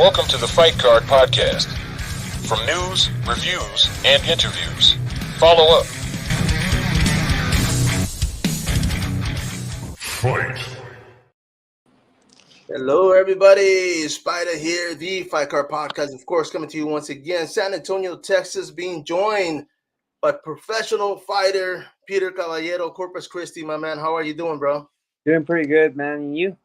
Welcome to the Fight Card Podcast. From news, reviews, and interviews, follow up. Fight. Hello, everybody. Spider here, the Fight Card Podcast, of course, coming to you once again. San Antonio, Texas, being joined by professional fighter Peter Caballero, Corpus Christi. My man, how are you doing, bro? Doing pretty good, man. And you?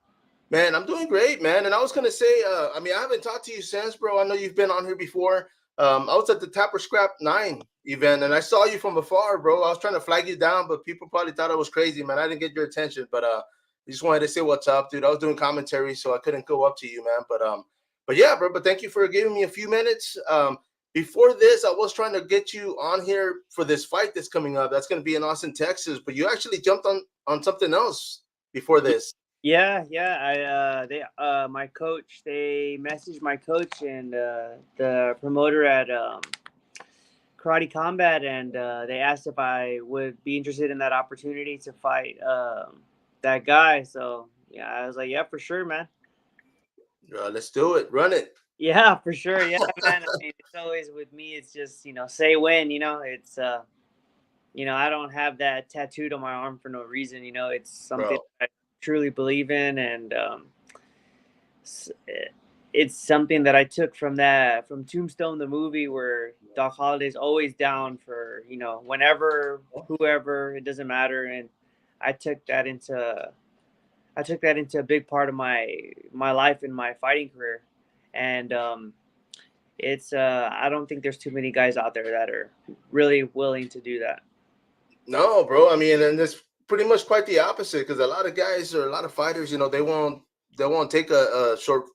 Man, I'm doing great, man. And I was going to say, I haven't talked to you since, bro. I know you've been on here before. I was at the Tapper Scrap 9 event, and I saw you from afar, bro. I was trying to flag you down, but people probably thought I was crazy, man. I didn't get your attention, but I just wanted to say what's up, dude. I was doing commentary, so I couldn't go up to you, man. But yeah, bro. But thank you for giving me a few minutes. Before this, I was trying to get you on here for this fight that's coming up. That's going to be in Austin, Texas. But you actually jumped on something else before this. Yeah. My coach. They messaged my coach and the promoter at Karate Kombat, and they asked if I would be interested in that opportunity to fight that guy. So yeah, I was like, yeah, for sure, man. Let's do it. Run it. Yeah, for sure. Yeah, man. I mean, it's always with me. It's just say when. It's I don't have that tattooed on my arm for no reason. It's something I truly believe in, and it's something that I took from Tombstone, the movie, where Doc Holliday's always down for whenever, whoever, it doesn't matter, and I took that into a big part of my life and my fighting career, and it's I don't think there's too many guys out there that are really willing to do that. No, bro. I mean, and it's pretty much quite the opposite, because a lot of guys or a lot of fighters, they won't take a short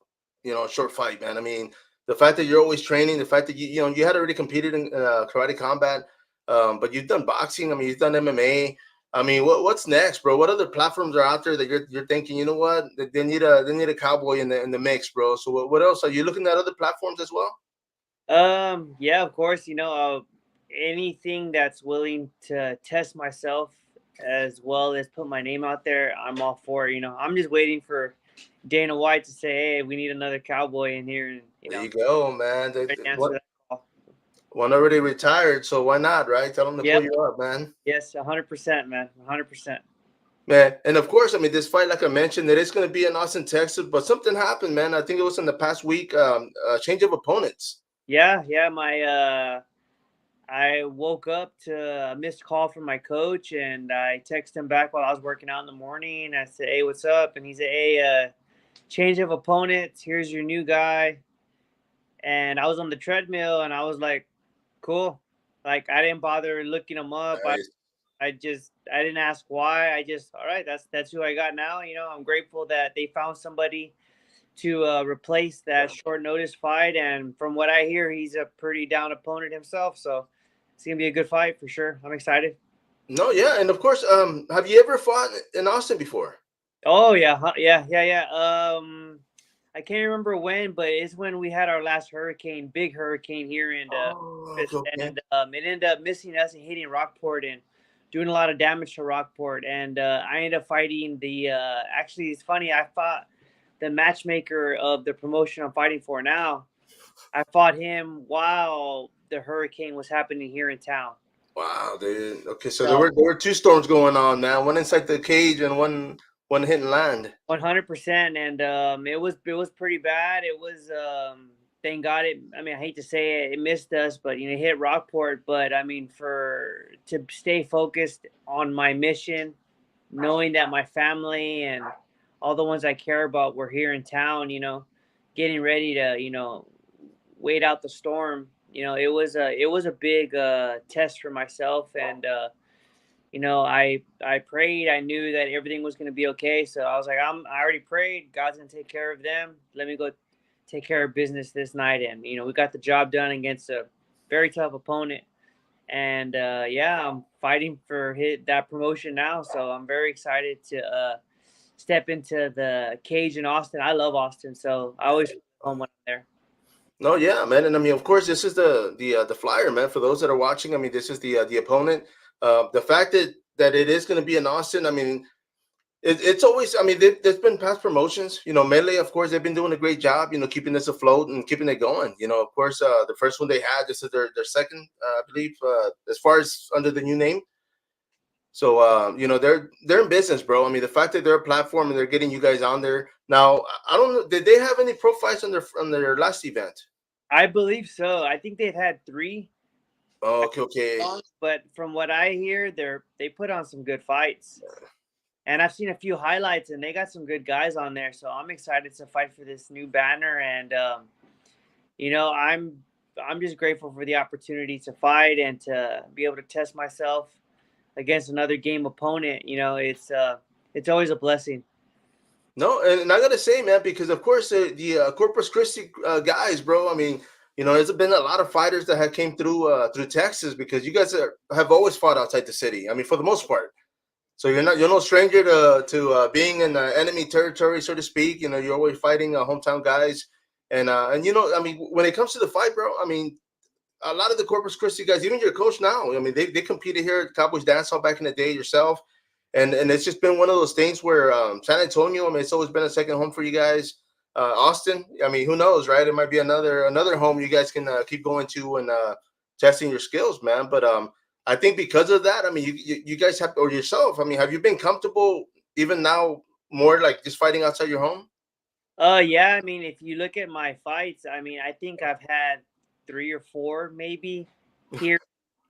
fight, man. I mean, the fact that you're always training, the fact that you had already competed in Karate Kombat, but you've done boxing. I mean, you've done MMA. I mean, what's next, bro? What other platforms are out there that you're thinking, you know what, they need a cowboy in the mix, bro? So what else? Are you looking at other platforms as well? Yeah, of course. Anything that's willing to test myself as well as put my name out there, I'm all for it. I'm just waiting for Dana White to say, hey, we need another cowboy in here. And there you go, man. One already retired, so why not, right? Tell them to pull you up, man. Yes, 100%, man. 100%. Man, and of course, I mean, this fight, like I mentioned, it is going to be in Austin, Texas, but something happened, man. I think it was in the past week, change of opponents. Yeah, I woke up to a missed call from my coach, and I texted him back while I was working out in the morning. I said, hey, what's up? And he said, hey, change of opponents. Here's your new guy. And I was on the treadmill, and I was like, cool. Like, I didn't bother looking him up. Nice. I didn't ask why. All right, that's who I got now. I'm grateful that they found somebody to replace that short notice fight. And from what I hear, he's a pretty down opponent himself. So it's going to be a good fight for sure. I'm excited. No, yeah. And of course, have you ever fought in Austin before? Oh, yeah. I can't remember when, but it's when we had our last big hurricane here in and it ended up missing us and hitting Rockport and doing a lot of damage to Rockport. And I ended up fighting actually, it's funny, I fought the matchmaker of the promotion I'm fighting for now. I fought him while the hurricane was happening here in town. Wow, dude. Okay, so there were two storms going on now, one inside the cage and one hitting land. 100%, and it was pretty bad. It was thank God I hate to say it missed us, but it hit Rockport. But I mean, to stay focused on my mission, knowing that my family and all the ones I care about were here in town, getting ready to wait out the storm. It was a big test for myself, and I prayed. I knew that everything was going to be okay. So I was like, I already prayed. God's going to take care of them. Let me go take care of business this night. And, we got the job done against a very tough opponent. And, I'm fighting for that promotion now. So I'm very excited to step into the cage in Austin. I love Austin. So I always feel home when I'm there. No, yeah, man. And I mean, of course, this is the flyer, man. For those that are watching, I mean, this is the opponent. The fact that it is going to be in Austin, I mean, It's always, I mean, there's been past promotions. Melee, of course, they've been doing a great job. Keeping this afloat and keeping it going. Of course, the first one they had, this is their second, I believe, as far as under the new name. So they're in business, bro. I mean, the fact that they're a platform and they're getting you guys on there now. I don't know. Did they have any pro fights on their last event? I believe so. I think they've had 3. Oh, okay. But from what I hear, they put on some good fights. And I've seen a few highlights, and they got some good guys on there. So I'm excited to fight for this new banner. And I'm just grateful for the opportunity to fight and to be able to test myself against another game opponent. It's always a blessing. No, and I gotta say, man, because of course the Corpus Christi guys, bro. I mean, there's been a lot of fighters that have came through Texas because you guys have always fought outside the city. I mean, for the most part. So you're no stranger to being in enemy territory, so to speak. You're always fighting hometown guys, and I mean, when it comes to the fight, bro. I mean, a lot of the Corpus Christi guys, even your coach now. I mean, they competed here at Cowboys Dance Hall back in the day yourself, and it's just been one of those things where San Antonio. I mean, it's always been a second home for you guys. Austin. I mean, who knows, right? It might be another home you guys can keep going to and testing your skills, man. But I think because of that, I mean, you guys have, or yourself, I mean, have you been comfortable even now more like just fighting outside your home? Yeah. I mean, if you look at my fights, I mean, I think I've had 3 or 4 maybe here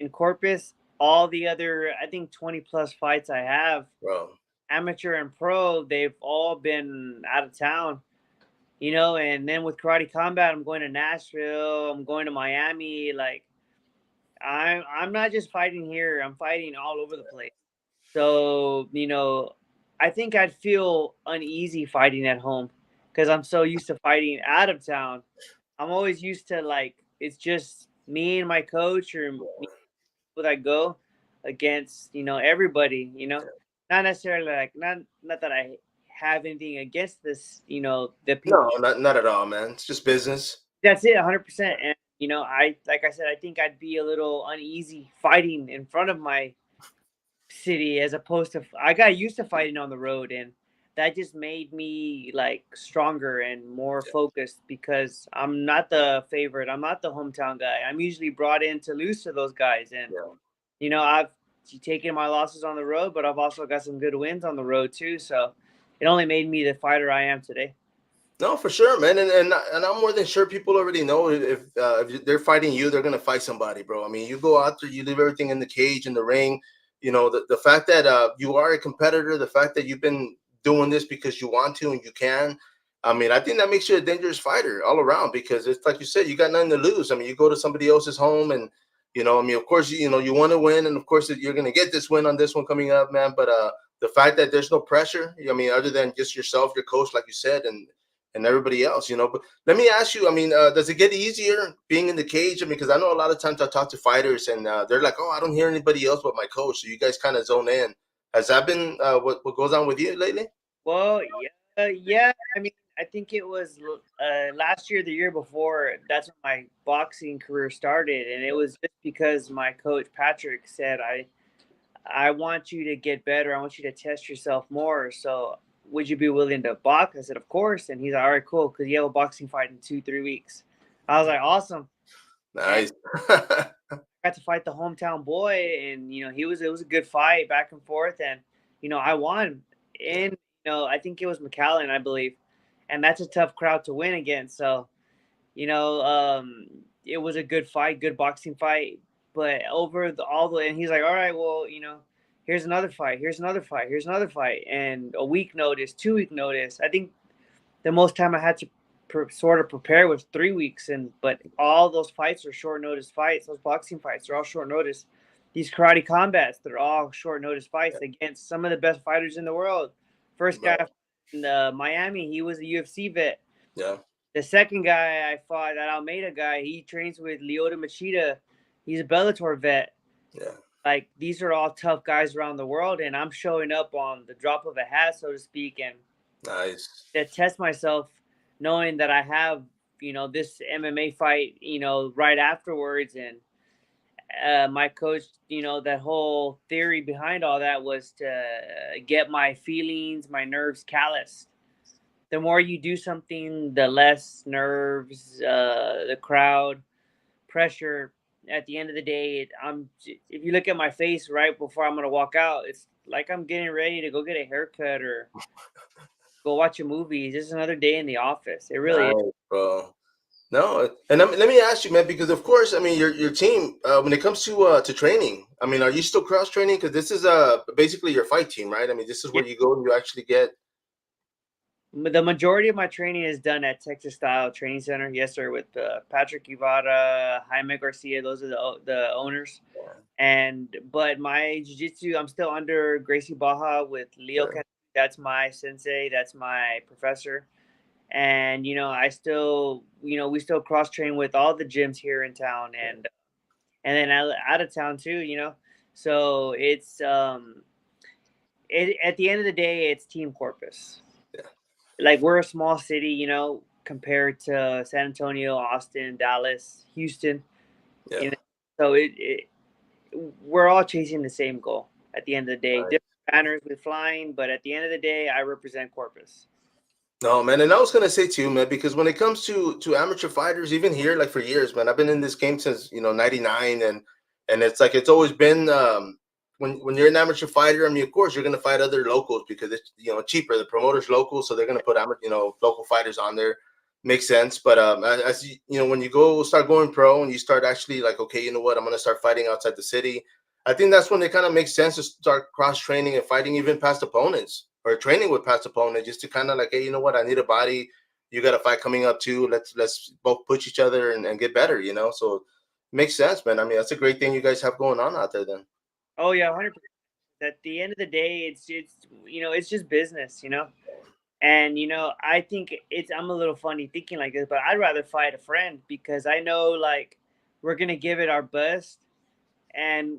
in Corpus. All the other, I think 20 plus fights I have, Bro. amateur and pro, they've all been out of town. And then with Karate Combat, I'm going to Nashville, I'm going to Miami. Like, I'm not just fighting here, I'm fighting all over the place. So, I think I'd feel uneasy fighting at home because I'm so used to fighting out of town. I'm always used to, like, it's just me and my coach or me people that go against, everybody, not necessarily like, not that I have anything against this, the people. No, not at all, man. It's just business. That's it, 100%. And, like I said, I think I'd be a little uneasy fighting in front of my city as opposed to I got used to fighting on the road, and that just made me like stronger and more focused because I'm not the favorite. I'm not the hometown guy. I'm usually brought in to lose to those guys. And I've taken my losses on the road, but I've also got some good wins on the road too. So it only made me the fighter I am today. No, for sure, man, and I'm more than sure people already know if they're fighting you, they're gonna fight somebody, bro. I mean, you go out there, you leave everything in the cage, in the ring. The fact that you are a competitor, the fact that you've been doing this because you want to and you can. I mean, I think that makes you a dangerous fighter all around because it's like you said, you got nothing to lose. I mean, you go to somebody else's home and I mean, of course, you want to win, and of course, you're gonna get this win on this one coming up, man. But the fact that there's no pressure, I mean, other than just yourself, your coach, like you said, and everybody else. But let me ask you, I mean, does it get easier being in the cage? I mean, because I know a lot of times I talk to fighters and they're like, oh, I don't hear anybody else but my coach. So you guys kind of zone in. Has that been what goes on with you lately? Well, yeah. I mean, I think it was last year, the year before. That's when my boxing career started, and it was just because my coach Patrick said, "I want you to get better. I want you to test yourself more. So, would you be willing to box?" I said, "Of course." And he's like, "All right, cool, because you have a boxing fight in 2-3 weeks." I was like, "Awesome." Nice. Got to fight the hometown boy, and it was a good fight back and forth, and I won. And I think it was McAllen, I believe, and that's a tough crowd to win against. So it was a good fight, good boxing fight. But over and he's like, all right, well, here's another fight, here's another fight, here's another fight, and a week notice, 2 week notice. I think the most time I had to sort of prepare was 3 weeks, but all those fights are short notice fights. Those boxing fights are all short notice. These karate combats, they're all short notice fights against some of the best fighters in the world. First guy in Miami, he was a UFC vet. Yeah. The second guy I fought, that Almeida guy, he trains with Lyoto Machida. He's a Bellator vet. Yeah. Like, these are all tough guys around the world, and I'm showing up on the drop of a hat, so to speak, and nice to test myself, knowing that I have, this MMA fight, right afterwards. And my coach, that whole theory behind all that was to get my feelings, my nerves calloused. The more you do something, the less nerves, the crowd pressure. At the end of the day, if you look at my face right before I'm gonna walk out, it's like I'm getting ready to go get a haircut or go watch a movie. It's just another day in the office. It really is. Nice, bro. No, and let me ask you, man, because of course, I mean, your team when it comes to training, I mean, are you still cross training? Because this is basically your fight team, right? I mean, this is Yeah. where you go and you actually get. The majority of my training is done at Texas Style Training Center. Yes, sir. With Patrick Ivara, Jaime Garcia, those are the owners. But my jiu-jitsu, I'm still under Gracie Baja with Leo. Yeah. That's my sensei. That's my professor. And I still, we still cross train with all the gyms here in town, and then out of town too. So it's at the end of the day, it's Team Corpus. Yeah. Like, we're a small city, compared to San Antonio, Austin, Dallas, Houston. Yeah. You know, so we're all chasing the same goal at the end of the day. Right. Different banners with flying, but at the end of the day, I represent Corpus. No, man, and I was gonna say too, man, because when it comes to amateur fighters, even here, like for years, man, I've been in this game since '99, and it's like it's always been when you're an amateur fighter. I mean, of course, you're gonna fight other locals because it's cheaper. The promoter's local, so they're gonna put local fighters on there. Makes sense, but as when you start going pro and you start actually like, okay, you know what, I'm gonna start fighting outside the city. I think that's when it kind of makes sense to start cross training and fighting even past opponents or training with past opponents, just to kind of like, hey, you know what, I need a body. You got a fight coming up too. Let's both push each other and get better. So it makes sense, man. I mean, that's a great thing you guys have going on out there then. Oh yeah, 100%. At the end of the day, it's just business, And I think I'm a little funny thinking like this, but I'd rather fight a friend because I know, like, we're gonna give it our best, and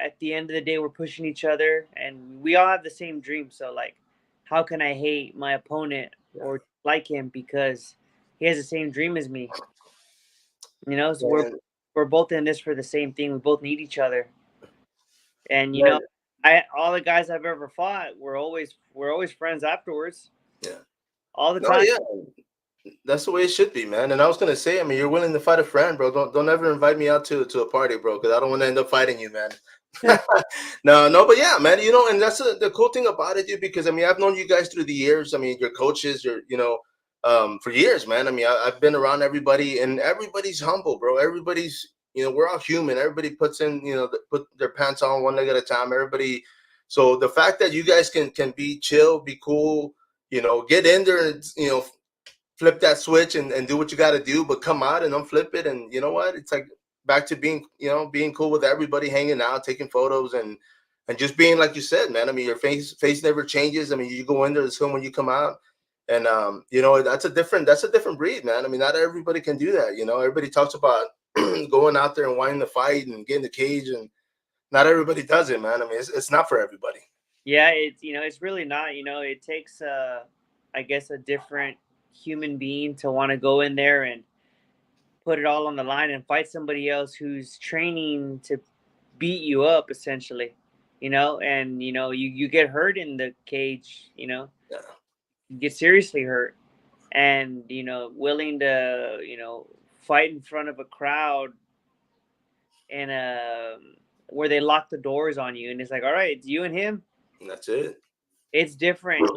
at the end of the day, we're pushing each other, and we all have the same dream. So, like, how can I hate my opponent or like him because he has the same dream as me? So Man, we're both in this for the same thing. We both need each other, and man, I all the guys I've ever fought, we're always friends afterwards, yeah. all the No, time. yeah. That's the way it should be, man. And I was gonna say, I mean, you're willing to fight a friend, bro. Don't ever invite me out to a party, bro, because I don't want to end up fighting you, man. No, but yeah, man. And that's the cool thing about it, dude. Because I mean, I've known you guys through the years. I mean, your coaches, for years, man. I mean, I've been around everybody, and everybody's humble, bro. Everybody's, we're all human. Everybody puts in, put their pants on one leg at a time. Everybody. So the fact that you guys can be chill, be cool, get in there and flip that switch and do what you got to do, but come out and unflip it. And you know what? It's like back to being, being cool with everybody, hanging out, taking photos, and just being like you said, man. I mean, your face never changes. I mean, you go in there, the same when you come out, and that's a different breed, man. I mean, not everybody can do that. Everybody talks about going out there and wanting to fight and get in the cage, and not everybody does it, man. I mean, it's not for everybody. Yeah, it's really not. It takes I guess, a different human being to want to go in there and put it all on the line and fight somebody else who's training to beat you up, essentially. And you get hurt in the cage. Yeah. You get seriously hurt, and willing to fight in front of a crowd and where they lock the doors on you, and it's like, all right, it's you and him. And that's it. It's different.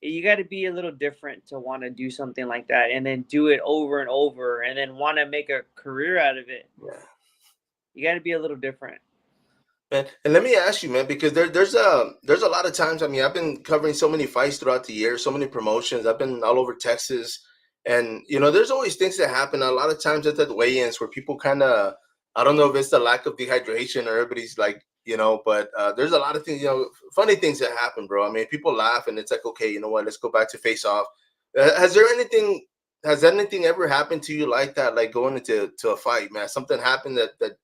You got to be a little different to want to do something like that, and then do it over and over, and then want to make a career out of it. Yeah. You got to be a little different. Man, and let me ask you, man, because there's a lot of times. I mean, I've been covering so many fights throughout the year, so many promotions. I've been all over Texas, and there's always things that happen. A lot of times at the weigh-ins where people kind of, I don't know if it's the lack of dehydration or everybody's like, but there's a lot of things, funny things that happen, bro. I mean, people laugh, and it's like, okay, you know what? Let's go back to face off. Has anything ever happened to you like that, like going into a fight, man? Something happened that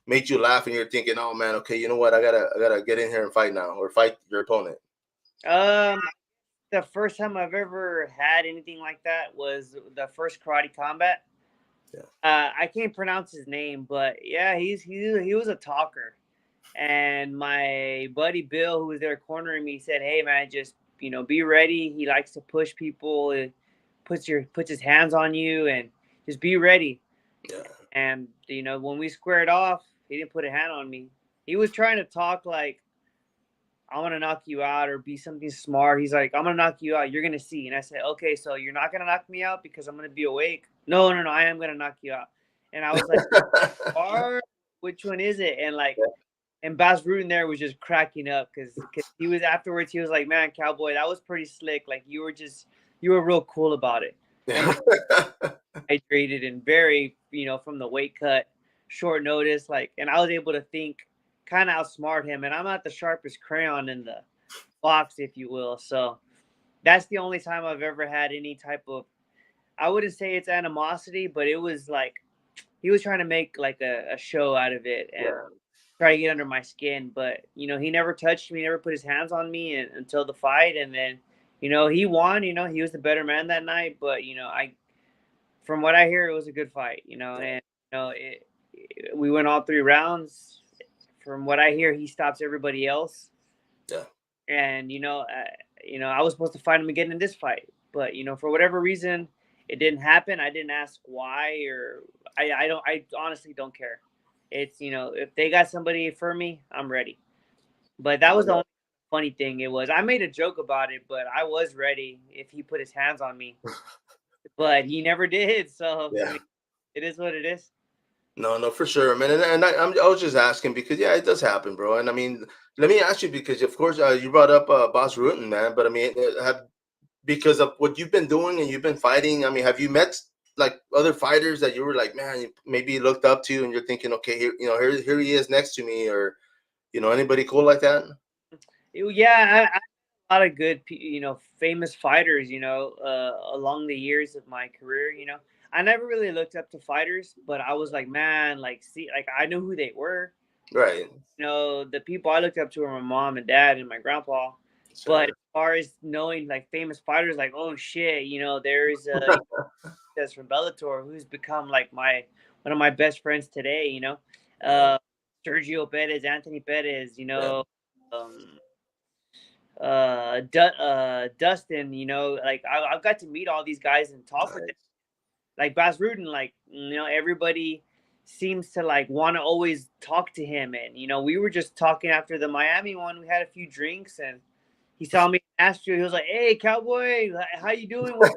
made you laugh, and you're thinking, "Oh man, okay, you know what? I gotta get in here and fight now, or fight your opponent." The first time I've ever had anything like that was the first karate combat. I can't pronounce his name, but yeah, he was a talker. And my buddy Bill, who was there cornering me, said, "Hey man, just be ready. He likes to push people. It puts his hands on you, and just be ready." Yeah. And when we squared off, he didn't put a hand on me. He was trying to talk like, "I want to knock you out," or be something smart. He's like, "I'm gonna knock you out. You're gonna see." And I said, "Okay, so you're not gonna knock me out because I'm gonna be awake?" No, no, no. I am gonna knock you out. And I was like, "Are which one is it?" And like, and Bas Rutten there was just cracking up because he was afterwards. He was like, "Man, Cowboy, that was pretty slick. Like you were real cool about it." And hydrated and very, from the weight cut, short notice, like, and I was able to think, kind of outsmart him. And I'm not the sharpest crayon in the box, if you will. So that's the only time I've ever had any type of, I wouldn't say it's animosity, but it was like he was trying to make like a show out of it and try to get under my skin. But he never touched me, never put his hands on me until the fight. And then he won. He was the better man that night. But I from what I hear, it was a good fight, and we went all 3 rounds. From what I hear, he stops everybody else. Yeah. And I was supposed to fight him again in this fight, but for whatever reason, it didn't happen. I didn't ask why, or I don't. I honestly don't care. It's if they got somebody for me, I'm ready. But that was the only funny thing. It was I made a joke about it, but I was ready if he put his hands on me. But he never did. So Yeah. I mean, it is what it is. No, for sure, man. And I was just asking because yeah, it does happen, bro. And I mean, let me ask you because of course you brought up Boss Rutten, man. But I mean, have because of what you've been doing and you've been fighting. I mean, have you met like other fighters that you were like, man, you maybe looked up to, and you're thinking, okay, here he is next to me, or anybody cool like that? Yeah, I a lot of good, famous fighters, along the years of my career. I never really looked up to fighters, but I was like, man, like, see, like I knew who they were. Right. The people I looked up to were my mom and dad and my grandpa. But Sure. as far as knowing like famous fighters, like, oh shit, there's that's from Bellator who's become like one of my best friends today. Uh, Sergio Perez, Anthony Perez, Yeah. um, Dustin, like I've got to meet all these guys and talk with them. Like Bas Rutten, like everybody seems to like want to always talk to him, and we were just talking after the Miami one. We had a few drinks, and he saw me in Astro. He was like, "Hey, Cowboy, how you doing? What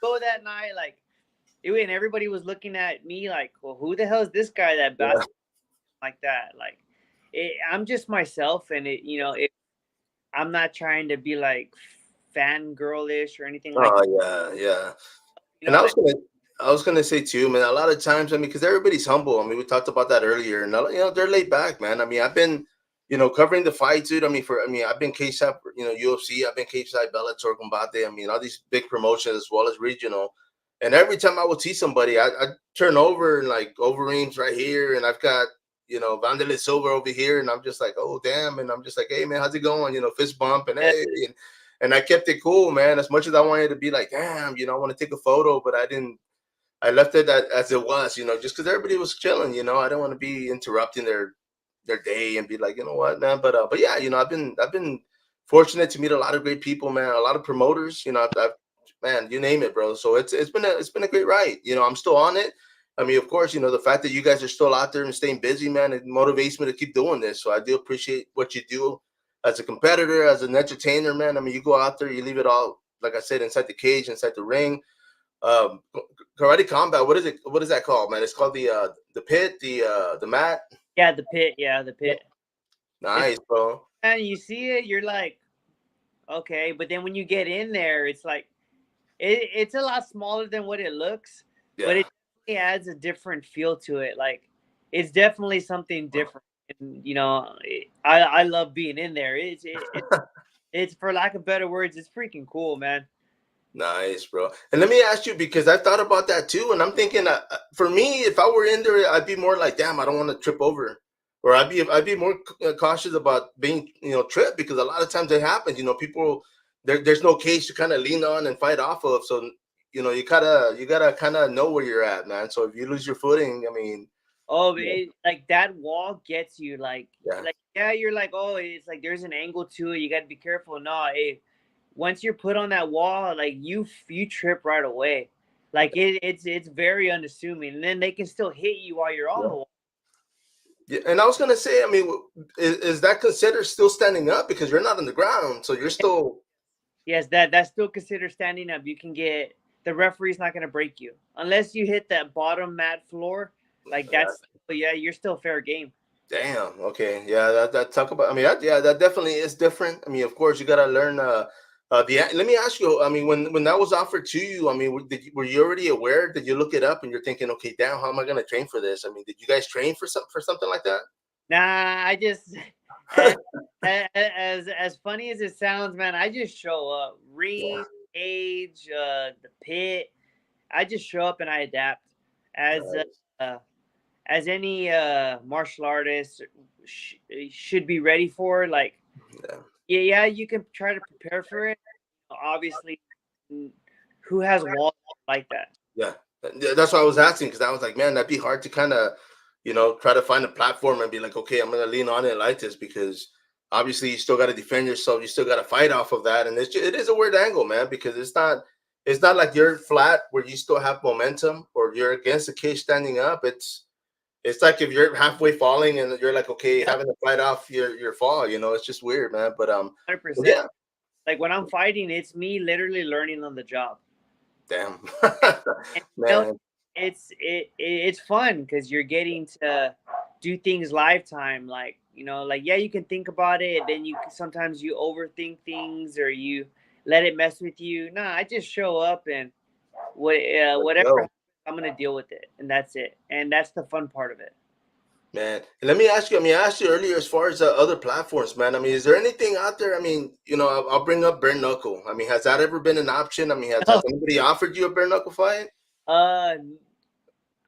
go that night?" Like, and everybody was looking at me like, "Well, who the hell is this guy that Bas like that?" Like, I'm just myself, and I'm not trying to be like fangirlish or anything like Oh that. yeah, yeah. You And know, I was gonna say too, man. A lot of times, I mean, because everybody's humble. I mean, we talked about that earlier, and they're laid back, man. I mean, I've been, covering the fights, dude. I mean, I've been cage side, UFC. I've been cage side Bellator, Kombat. I mean, all these big promotions as well as regional. And every time I would see somebody, I turn over and like Overeem's right here, and I've got Vanderlei Silva over here, and I'm just like, oh damn, and I'm just like, hey man, how's it going? Fist bump, and hey, and I kept it cool, man. As much as I wanted to be like, damn, I want to take a photo, but I didn't. I left it as it was, just because everybody was chilling. I don't want to be interrupting their day and be like, you know what, man. But yeah, I've been fortunate to meet a lot of great people, man. A lot of promoters, man, you name it, bro. So it's been a great ride. I'm still on it. I mean, of course, the fact that you guys are still out there and staying busy, man, it motivates me to keep doing this. So I do appreciate what you do as a competitor, as an entertainer, man. I mean, you go out there, you leave it all, like I said, inside the cage, inside the ring. um Karate combat, what is it, what is that called, man? It's called the pit, the mat. yeah, the pit, yeah, the Yeah. pit. It's Nice, bro. and you see it, you're like, okay, but then when you get in there, it's like it's a lot smaller than what it looks, but Yeah. it definitely adds a different feel to it. Like it's definitely something different. And I love being in there. It's for lack of better words, it's freaking cool, man. Nice, bro. And let me ask you, because I thought about that too, and I'm thinking, for me, if I were in there, I'd be more like, damn, I don't want to trip over, or I'd be more cautious about being, tripped, because a lot of times it happens. People, there's no cage to kind of lean on and fight off of, so you gotta kind of know where you're at, man. So if you lose your footing, I mean, yeah, like that wall gets you, yeah, yeah, you're like, oh, it's like there's an angle to it. You got to be careful. No, once you're put on that wall, like you trip right away. Like it's very unassuming, and then they can still hit you while you're on yeah. the wall. Yeah, and I was gonna say, I mean, is that considered still standing up because you're not on the ground, so you're still. Yes, that's still considered standing up. You can get the referee's not going to break you unless you hit that bottom mat floor. Like that's, but yeah, you're still fair game. Damn. Okay. Yeah. That talk about. I mean, that definitely is different. I mean, of course, you gotta learn. Let me ask you. I mean, when that was offered to you, I mean, were you already aware? Did you look it up and you're thinking, okay, damn, how am I gonna train for this? I mean, did you guys train for something like that? Nah, I just as as funny as it sounds, man. I just show up. Yeah. Ring, age, the pit. I just show up and I adapt as Nice. uh, as any martial artist should be ready for. Like, Yeah. yeah, you can try to prepare for it. Obviously, who has walls like that? Yeah. That's why I was asking because I was like, man, that'd be hard to kind of, try to find a platform and be like, okay, I'm gonna lean on it like this because obviously you still got to defend yourself, you still got to fight off of that, and it is a weird angle, man, because it's not like you're flat where you still have momentum or you're against the cage standing up. It's like if you're halfway falling and you're like, okay, Yeah, having to fight off your fall, it's just weird, man. But 100%. yeah, Like when I'm fighting, it's me literally learning on the job. damn, And man, it's fun because you're getting to do things lifetime. Like like yeah, you can think about it. Then sometimes you overthink things or you let it mess with you. Nah, I just show up and let's whatever go. happens, I'm gonna deal with it, and that's it. And that's the fun part of it. Man, and let me ask you. I mean, I asked you earlier as far as other platforms, man. I mean, is there anything out there? I mean, I'll bring up bare knuckle. I mean, has that ever been an option? I mean, has anybody offered you a bare knuckle fight? uh,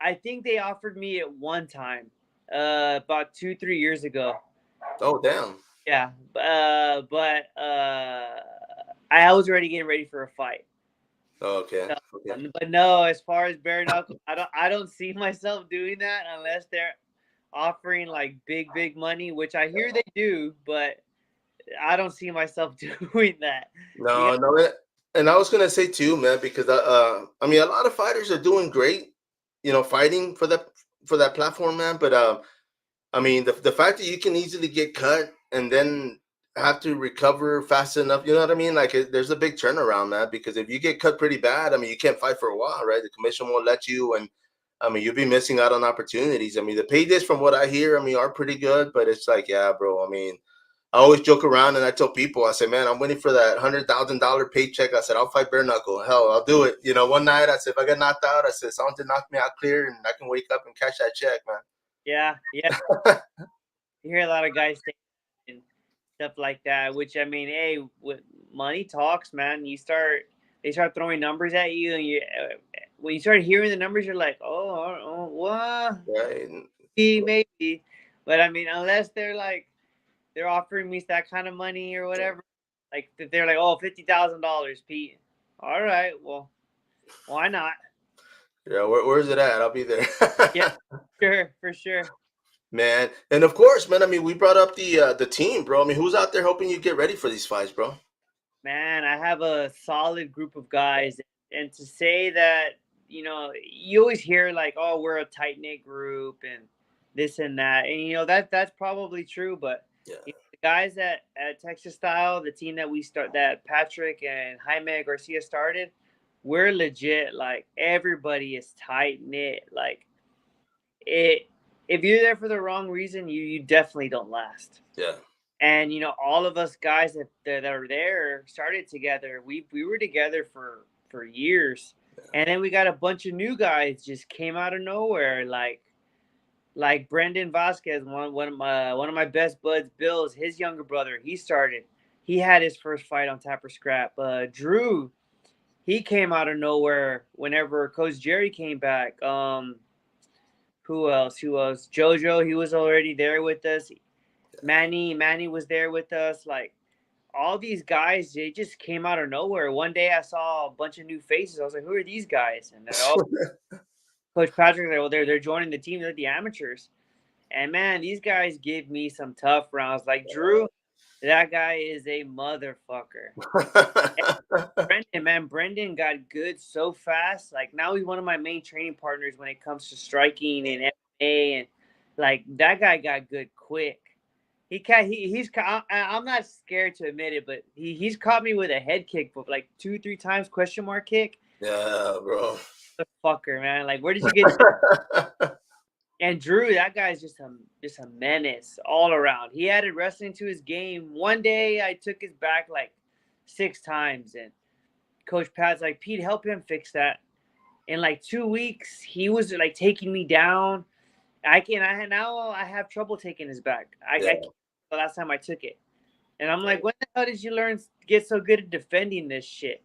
I think they offered me at one time, about 2-3 years ago. Oh, damn. Yeah, I was already getting ready for a fight. Oh, okay. So, Okay. but no, as far as bare knuckle, I don't see myself doing that unless they're offering like big money, which I hear they do, but I don't see myself doing that. You got No, no. And I was gonna say too, man, because I mean, a lot of fighters are doing great, fighting for that platform, man. But I mean, the fact that you can easily get cut and then have to recover fast enough, you know what I mean? Like, there's a big turnaround, man. Because if you get cut pretty bad, I mean, you can't fight for a while, right? The commission won't let you, and I mean, you'll be missing out on opportunities. I mean, the paydays, from what I hear, I mean, are pretty good, but it's like, yeah, bro. I mean, I always joke around and I tell people, I say, man, I'm waiting for that $100,000 paycheck. I said, I'll fight bare knuckle. Hell, I'll do it. One night I said, if I get knocked out, I said, someone to knock me out clear and I can wake up and cash that check, yeah. man. You hear a lot of guys say and stuff like that, which I mean, hey, with money talks, man. They start throwing numbers at you, and when you start hearing the numbers, you're like, oh, what? Right. Maybe, but I mean, unless they're offering me that kind of money or whatever, like if they're like, oh, $50,000, Pete. All right, well, why not? Yeah, where's it at? I'll be there. Yeah, sure, for sure. Man. And of course, man, I mean, we brought up the team, bro. I mean, who's out there helping you get ready for these fights, bro? Man, I have a solid group of guys, and to say that, you always hear like, "Oh, we're a tight knit group," and this and that, and that's probably true. But Yeah. the guys at Texas Style, the team that Patrick and Jaime Garcia started, we're legit. Like everybody is tight knit. Like it, if you're there for the wrong reason, you definitely don't last. Yeah. And all of us guys that are there started together. We were together for years, and then we got a bunch of new guys just came out of nowhere, like Brendan Vasquez, one of my best buds, Bill's his younger brother. He started. He had his first fight on Tapper Scrap. Drew, he came out of nowhere whenever Coach Jerry came back. Who else? Jojo, he was already there with us. Manny was there with us. Like all these guys, they just came out of nowhere. One day I saw a bunch of new faces. I was like, who are these guys? And they're all Coach Patrick, like, well, they're joining the team. They're the amateurs. And man, these guys give me some tough rounds. Like Drew, that guy is a motherfucker. Brendan, man, Brendan got good so fast. Like now he's one of my main training partners when it comes to striking and MMA, and like that guy got good quick. I'm not scared to admit it, but he's caught me with a head kick, but like 2-3 times question mark kick. Yeah, bro. The fucker, man. Like where did you get? And Drew, that guy's just a menace all around. He added wrestling to his game. One day I took his back like 6 times, and Coach Pat's like, Pete, help him fix that. In like 2 weeks, he was like taking me down. Now I have trouble taking his back. I can't the last time I took it. And I'm like, when the hell did you get so good at defending this shit?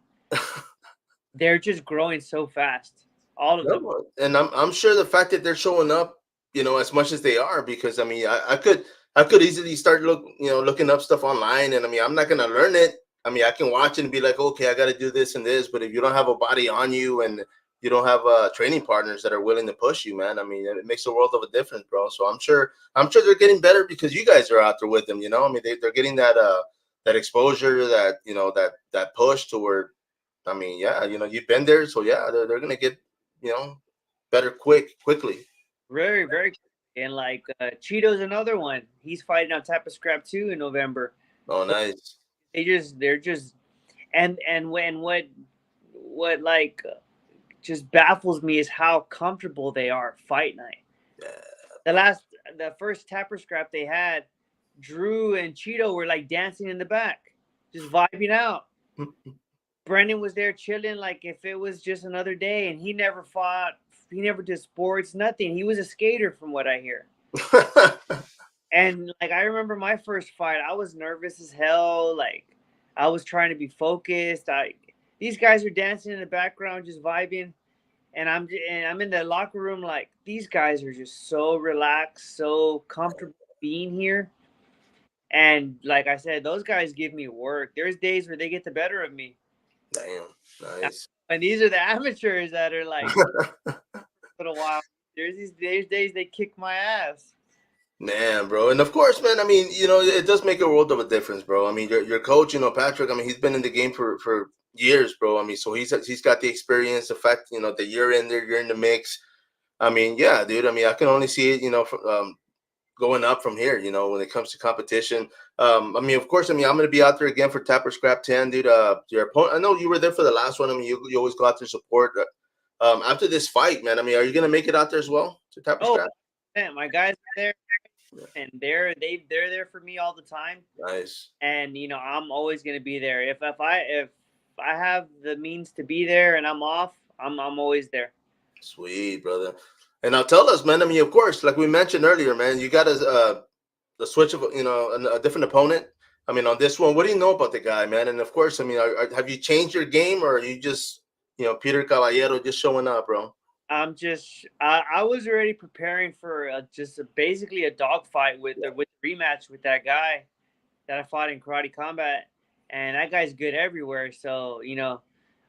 They're just growing so fast. All of them. And I'm sure the fact that they're showing up, as much as they are, because I mean, I could easily start looking up stuff online, and I mean, I'm not gonna learn it. I mean, I can watch it and be like, okay, I got to do this and this, but if you don't have a body on you and you don't have training partners that are willing to push you, man, I mean, it makes a world of a difference, bro. So I'm sure they're getting better because you guys are out there with them. I mean, they're getting that exposure, that push toward. I mean, yeah, you've been there, so yeah, they're gonna get better quickly. Very, very quick. And like Cheeto's another one. He's fighting on Type of Scrap 2 in November. Oh, nice. They're just and when what like just baffles me is how comfortable they are fight night. Yeah. The first Tapper Scrap they had, Drew and Cheeto were like dancing in the back, just vibing out. Brendan was there chilling like if it was just another day, and he never fought. He never did sports, nothing. He was a skater from what I hear. And like I remember my first fight, I was nervous as hell. Like I was trying to be focused. These guys are dancing in the background, just vibing, and I'm in the locker room like these guys are just so relaxed, so comfortable being here. And like I said, those guys give me work. There's days where they get the better of me. Damn, nice. And these are the amateurs that are like a little while. There's days they kick my ass. Man, bro. And of course, man, I mean, it does make a world of a difference, bro. I mean, your coach, Patrick, I mean, he's been in the game for years, bro. I mean, so he's got the experience, the fact, that you're in there, you're in the mix. I mean, yeah, dude. I mean, I can only see it, going up from here, when it comes to competition. I mean, of course, I mean, I'm going to be out there again for Tapper Scrap 10, dude. Your opponent, I know you were there for the last one. I mean, you always go out there support. After this fight, man, I mean, are you going to make it out there as well to Tapper Scrap? Man, my guys are there. And they're there for me all the time. Nice. And I'm always gonna be there. If I have the means to be there and I'm off, I'm always there. Sweet, brother. And now tell us, man. I mean, of course, like we mentioned earlier, man, you got a switch of a different opponent. I mean, on this one, what do you know about the guy, man? And of course, I mean, have you changed your game, or are you just Peter Caballero just showing up, bro? I was already preparing for basically a dogfight with the rematch with that guy that I fought in Karate Combat, and that guy's good everywhere. So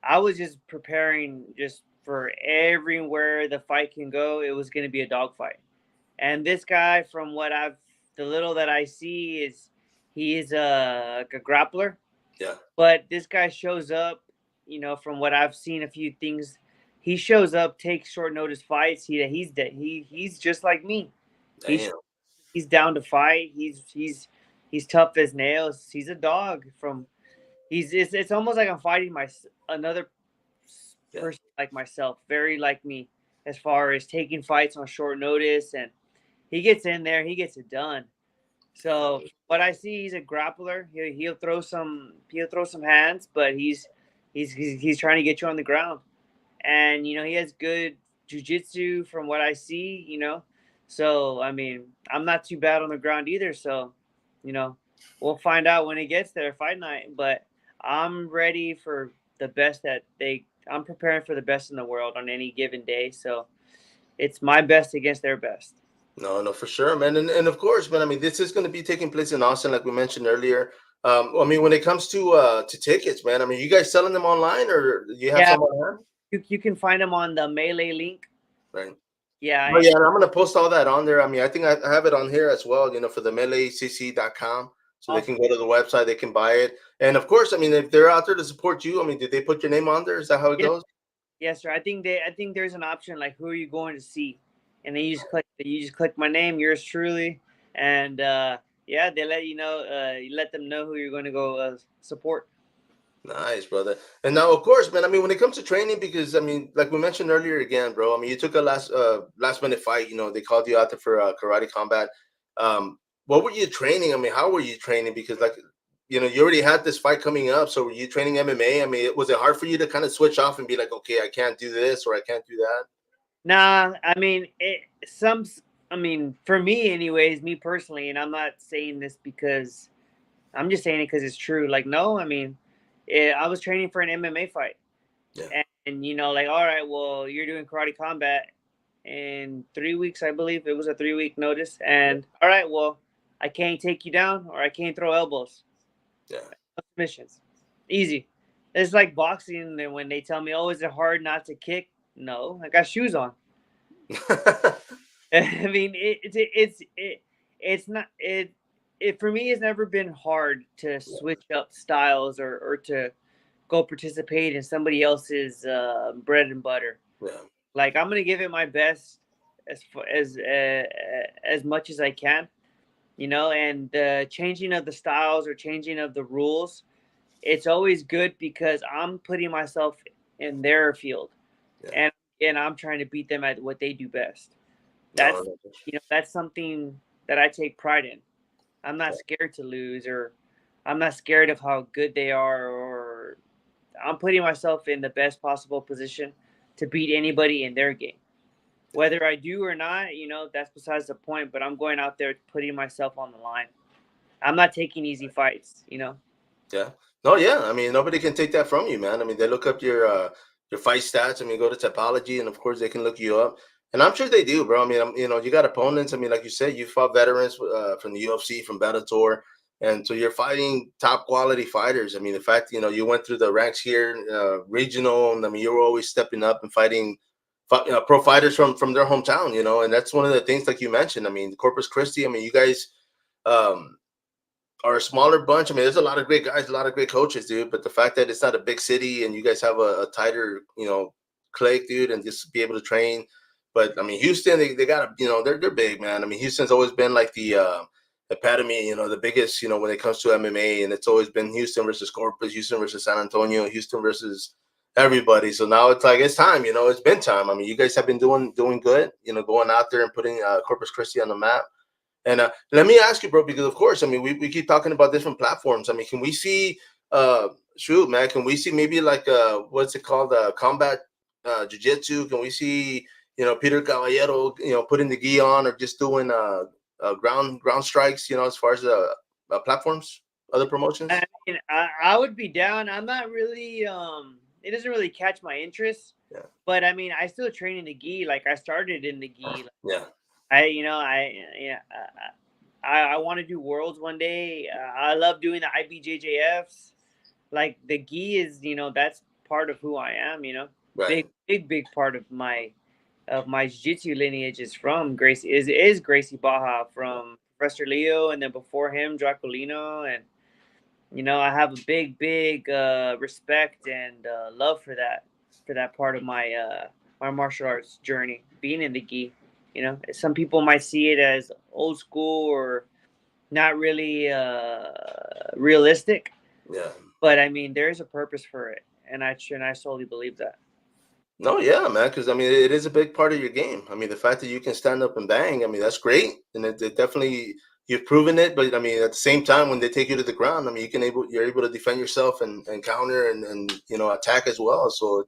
I was just preparing just for everywhere the fight can go. It was going to be a dogfight, and this guy, from the little that I see, he is a grappler. Yeah. But this guy shows up, from what I've seen, a few things. He shows up, takes short notice fights. He's just like me. He's down to fight. He's tough as nails. He's a dog. It's almost like I'm fighting another person like myself, very like me, as far as taking fights on short notice. And he gets in there, he gets it done. So what I see, he's a grappler. He'll throw some hands, but he's trying to get you on the ground. And, he has good jiu-jitsu from what I see, So, I mean, I'm not too bad on the ground either. So, we'll find out when it gets there, fight night. But I'm ready for the best I'm preparing for the best in the world on any given day. So, it's my best against their best. No, for sure, man. And of course, man, I mean, this is going to be taking place in Austin, like we mentioned earlier. I mean, when it comes to tickets, man, I mean, you guys selling them online or you have Yeah, some on hand? you can find them on the Melee link. Right. Yeah, Oh, yeah, and I'm gonna post all that on there. I mean, I think I have it on here as well, for the melecc.com. So they awesome. can go to the website, they can buy it. And of course, I mean, if they're out there to support you, I mean, did they put your name on there? Is that how it Yes, goes? yes, sir. I think there's an option like who are you going to see, and then you just click my name, yours truly, and yeah, they let you know. You let them know who you're going to go support. Nice, brother. And now, of course, man. I mean, when it comes to training, because I mean, like we mentioned earlier, again, bro. I mean, you took a last minute fight. They called you out there for karate combat. What were you training? I mean, how were you training? Because like, you already had this fight coming up. So were you training MMA? I mean, was it hard for you to kind of switch off and be like, okay, I can't do this or I can't do that? Nah, I mean I mean, for me, anyways, me personally, and I'm not saying this because I'm just saying it because it's true. Like, no, I mean, I was training for an MMA fight. Yeah. And like, all right, well, you're doing karate combat in 3 weeks, I believe. It was a 3 week notice. And all right, well, I can't take you down or I can't throw elbows. Yeah. Submissions. Easy. It's like boxing and when they tell me, oh, is it hard not to kick? No, I got shoes on. I mean, it's not it for me. It's never been hard to switch up styles or to go participate in somebody else's bread and butter. Yeah. Like I'm gonna give it my best as much as I can, And the changing of the styles or changing of the rules, it's always good because I'm putting myself in their field, Yeah. and I'm trying to beat them at what they do best. No, That's no. that's something that I take pride in. I'm not scared to lose, or I'm not scared of how good they are, or I'm putting myself in the best possible position to beat anybody in their game. Whether I do or not, that's besides the point, but I'm going out there putting myself on the line. I'm not taking easy fights. Yeah. No, yeah. I mean, nobody can take that from you, man. I mean, they look up your fight stats. I mean, go to Topology, and of course, they can look you up. And I'm sure they do, bro. I mean, you got opponents. I mean, like you said, you fought veterans from the UFC, from Bellator, and so you're fighting top quality fighters. I mean, the fact you went through the ranks here, regional, and I mean, you were always stepping up and fighting. Pro fighters from their hometown, and that's one of the things, like you mentioned. I mean, Corpus Christi. I mean, you guys, um, are a smaller bunch. I mean, there's a lot of great guys, a lot of great coaches, dude. But the fact that it's not a big city and you guys have a tighter, clique, dude, and just be able to train. But I mean, Houston, they got they're big, man. I mean, Houston's always been like the epitome, the biggest, when it comes to MMA, and it's always been Houston versus Corpus, Houston versus San Antonio, Houston versus everybody. So now it's like it's time, it's been time. I mean, you guys have been doing good, going out there and putting Corpus Christi on the map. And let me ask you, bro, because of course, I mean, we keep talking about different platforms. I mean, can we see, shoot, man, can we see maybe like, what's it called, combat jiu-jitsu? Can we see, Peter Caballero, putting the gi on or just doing ground strikes, as far as platforms, other promotions? I mean, I would be down. I'm not really. It doesn't really catch my interest. Yeah. But I mean, I still train in the gi. Like I started in the gi. Yeah. I want to do worlds one day. I love doing the IBJJFs. Like the gi is, that's part of who I am. Right. Big part of my jiu-jitsu lineage is from Gracie is Gracie Baja from Professor Leo, and then before him Draculino, and I have a big respect and love for that part of my martial arts journey, being in the gi. Some people might see it as old school or not really realistic, Yeah. but I mean there's a purpose for it, and I solely believe that. No, yeah, man, because I mean, it is a big part of your game. I mean, the fact that you can stand up and bang, I mean, that's great, and it definitely you've proven it. But I mean, at the same time, when they take you to the ground, I mean, you're able to defend yourself and counter and attack as well. So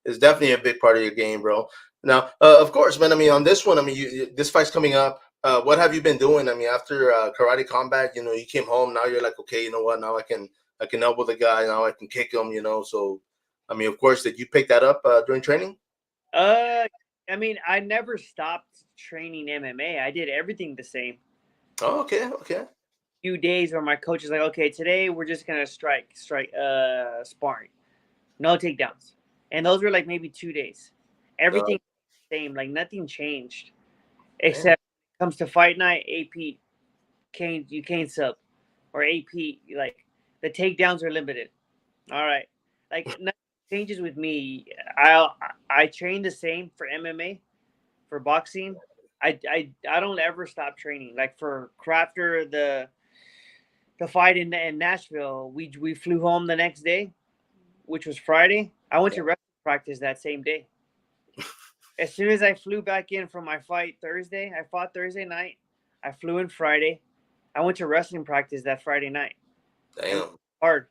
it's definitely a big part of your game, bro. Now, of course, man. I mean, on this one, I mean, this fight's coming up. What have you been doing? I mean, after karate combat, you came home. Now you're like, okay, you know what? Now I can elbow the guy. Now I can kick him. So. I mean, of course, did you pick that up during training? I mean, I never stopped training MMA. I did everything the same. Oh, okay. few days where my coach is like, okay, today we're just gonna sparring, no takedowns, and those were like maybe 2 days. Everything same, like nothing changed Man. except when it comes to fight night. AP you can't sub, or AP like the takedowns are limited. All right, like nothing changes with me. I train the same for MMA, for boxing. I don't ever stop training. Like for Crafter, the fight in Nashville, we flew home the next day, which was Friday. I went to wrestling practice that same day. As soon as I flew back in from my fight Thursday, I fought Thursday night. I flew in Friday. I went to wrestling practice that Friday night. And Damn. hard.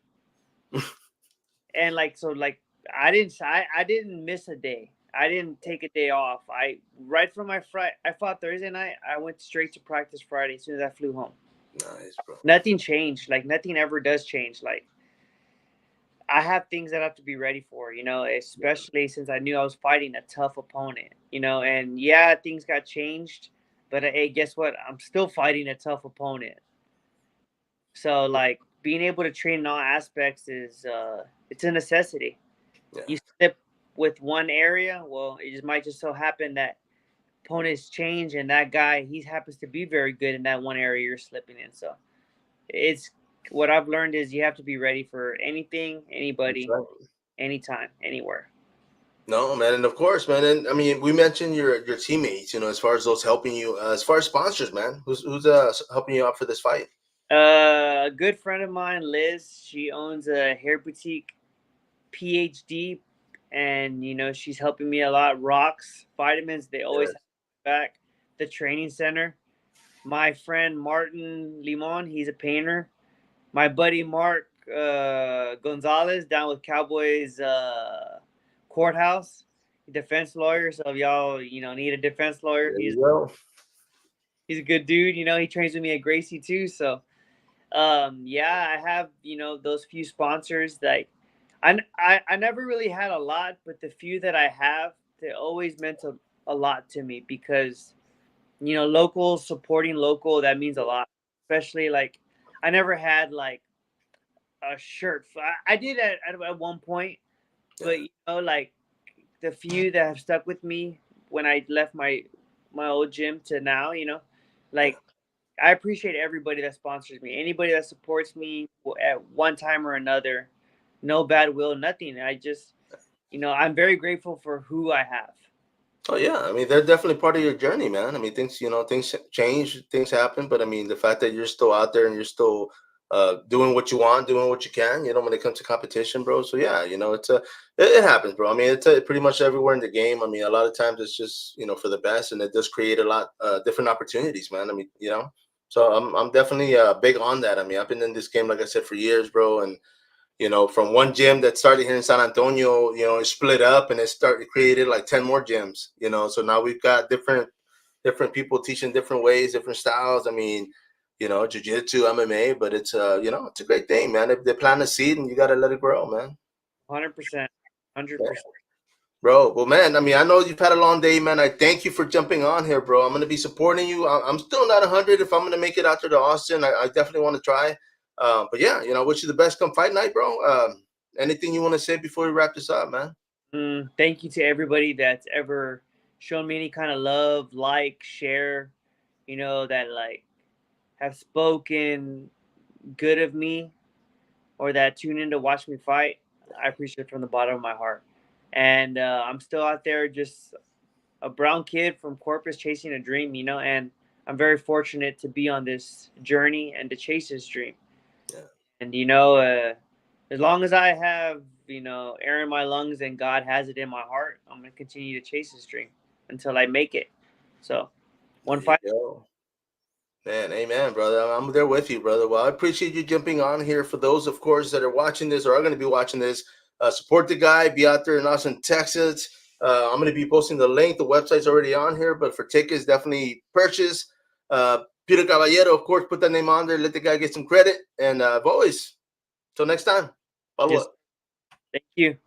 And like so like I didn't miss a day. I didn't take a day off. I right from my Friday, I fought Thursday night. I went straight to practice Friday as soon as I flew home. Nice, bro. Nothing changed. Like nothing ever does change. Like I have things that I have to be ready for, especially since I knew I was fighting a tough opponent, and yeah, things got changed, but hey, guess what? I'm still fighting a tough opponent. So like being able to train in all aspects is it's a necessity. Yeah. You slip with one area, well, it just might just so happen that opponents change and that guy he happens to be very good in that one area you're slipping in. So it's what I've learned is you have to be ready for anything, anybody, anytime, anywhere. No, man, and of course, man, and I mean, we mentioned your teammates, as far as those helping you, as far as sponsors, man, who's helping you out for this fight? A good friend of mine, Liz, she owns a hair boutique, PhD, and she's helping me a lot. Rocks, vitamins, they always have back. The training center. My friend Martin Limon, he's a painter. My buddy Mark Gonzalez down with Cowboys courthouse, defense lawyer. So if y'all need a defense lawyer, he's a good dude. He trains with me at Gracie too. So yeah, I have those few sponsors. Like I never really had a lot, but the few that I have, they always meant a lot to me because local, supporting local, that means a lot. Especially like I never had like a shirt. I did at one point, but like the few that have stuck with me when I left my old gym to now, like I appreciate everybody that sponsors me, anybody that supports me at one time or another. No bad will, nothing. I just, I'm very grateful for who I have. Oh yeah, I mean they're definitely part of your journey, man. I mean things change, things happen, but I mean the fact that you're still out there and you're still doing what you want, doing what you can, when it comes to competition, bro. So yeah, it happens, bro. I mean it's pretty much everywhere in the game. I mean a lot of times it's just for the best, and it does create a lot different opportunities, man. I mean so I'm definitely big on that. I mean I've been in this game like I said for years, bro, and from one gym that started here in San Antonio, it split up and it created like 10 more gyms, so now we've got different people teaching different ways, different styles. I mean, jiu-jitsu, MMA, but it's it's a great thing, man. If they plant a seed and you got to let it grow, man. 100%. 100%. Bro, well, man, I mean, I know you've had a long day, man. I thank you for jumping on here, bro. I'm going to be supporting you. I'm still not 100 if I'm going to make it out there to Austin. I definitely want to try. But yeah, wish you the best come fight night, bro. Anything you want to say before we wrap this up, man? Thank you to everybody that's ever shown me any kind of love, like, share, that like have spoken good of me or that tune in to watch me fight. I appreciate it from the bottom of my heart. And I'm still out there, just a brown kid from Corpus chasing a dream, and I'm very fortunate to be on this journey and to chase this dream. Yeah. And, as long as I have, air in my lungs and God has it in my heart, I'm going to continue to chase this dream until I make it. So, one fight. Man, amen, brother. I'm there with you, brother. Well, I appreciate you jumping on here. For those, of course, that are watching this or are going to be watching this, support the guy. Be out there in Austin, Texas. I'm going to be posting the link. The website's already on here, but for tickets, definitely purchase. Peter Caballero, of course, put that name on there. Let the guy get some credit. And always, till next time, follow up. Thank you.